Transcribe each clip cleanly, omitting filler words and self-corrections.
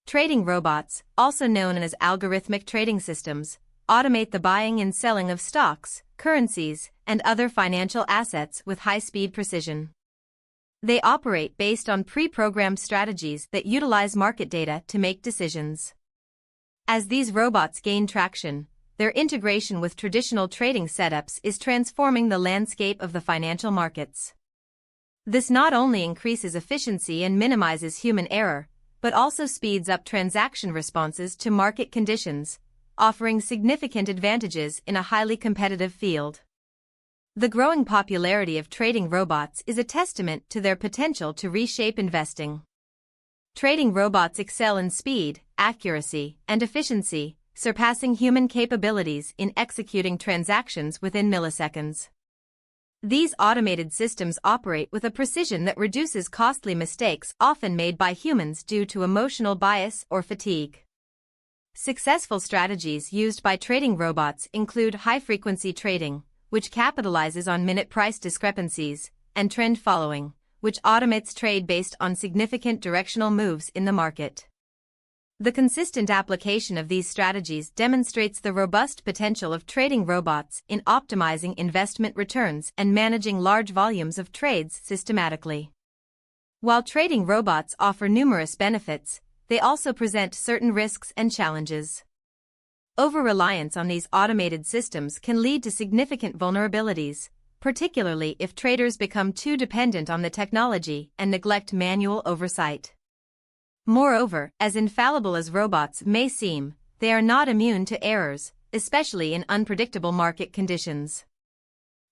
Trading robots, also known as algorithmic trading systems, automate the buying and selling of stocks, currencies, and other financial assets with high-speed precision. They operate based on pre-programmed strategies that utilize market data to make decisions. As these robots gain traction, their integration with traditional trading setups is transforming the landscape of the financial markets. This not only increases efficiency and minimizes human error, but also speeds up transaction responses to market conditions, offering significant advantages in a highly competitive field. The growing popularity of trading robots is a testament to their potential to reshape investing. Trading robots excel in speed, accuracy, and efficiency, surpassing human capabilities in executing transactions within milliseconds. These automated systems operate with a precision that reduces costly mistakes often made by humans due to emotional bias or fatigue. Successful strategies used by trading robots include high-frequency trading, which capitalizes on minute price discrepancies, and trend following, which automates trade based on significant directional moves in the market. The consistent application of these strategies demonstrates the robust potential of trading robots in optimizing investment returns and managing large volumes of trades systematically. While trading robots offer numerous benefits, they also present certain risks and challenges. Over-reliance on these automated systems can lead to significant vulnerabilities, particularly if traders become too dependent on the technology and neglect manual oversight. Moreover, as infallible as robots may seem, they are not immune to errors, especially in unpredictable market conditions.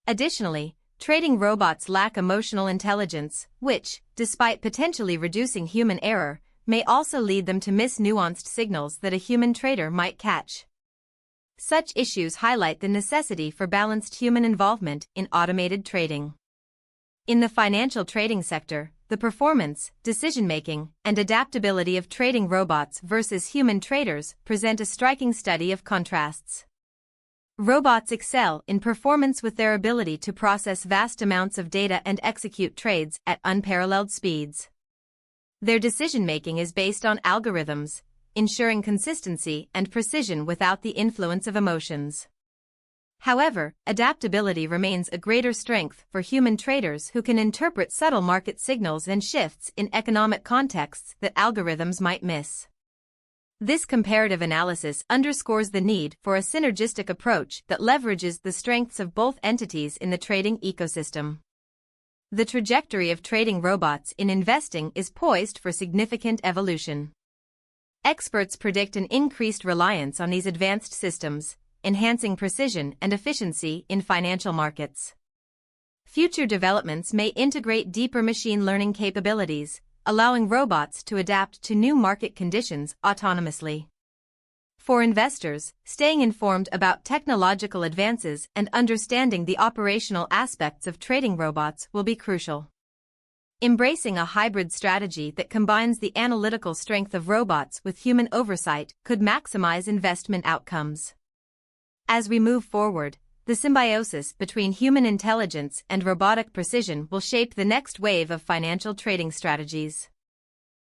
Additionally, trading robots lack emotional intelligence, which, despite potentially reducing human error, may also lead them to miss nuanced signals that a human trader might catch. Such issues highlight the necessity for balanced human involvement in automated trading. In the financial trading sector, the performance, decision-making, and adaptability of trading robots versus human traders present a striking study of contrasts. Robots excel in performance with their ability to process vast amounts of data and execute trades at unparalleled speeds. Their decision-making is based on algorithms, ensuring consistency and precision without the influence of emotions. However, adaptability remains a greater strength for human traders who can interpret subtle market signals and shifts in economic contexts that algorithms might miss. This comparative analysis underscores the need for a synergistic approach that leverages the strengths of both entities in the trading ecosystem. The trajectory of trading robots in investing is poised for significant evolution. Experts predict an increased reliance on these advanced systems, enhancing precision and efficiency in financial markets. Future developments may integrate deeper machine learning capabilities, allowing robots to adapt to new market conditions autonomously. For investors, staying informed about technological advances and understanding the operational aspects of trading robots will be crucial. Embracing a hybrid strategy that combines the analytical strength of robots with human oversight could maximize investment outcomes. As we move forward, the symbiosis between human intelligence and robotic precision will shape the next wave of financial trading strategies.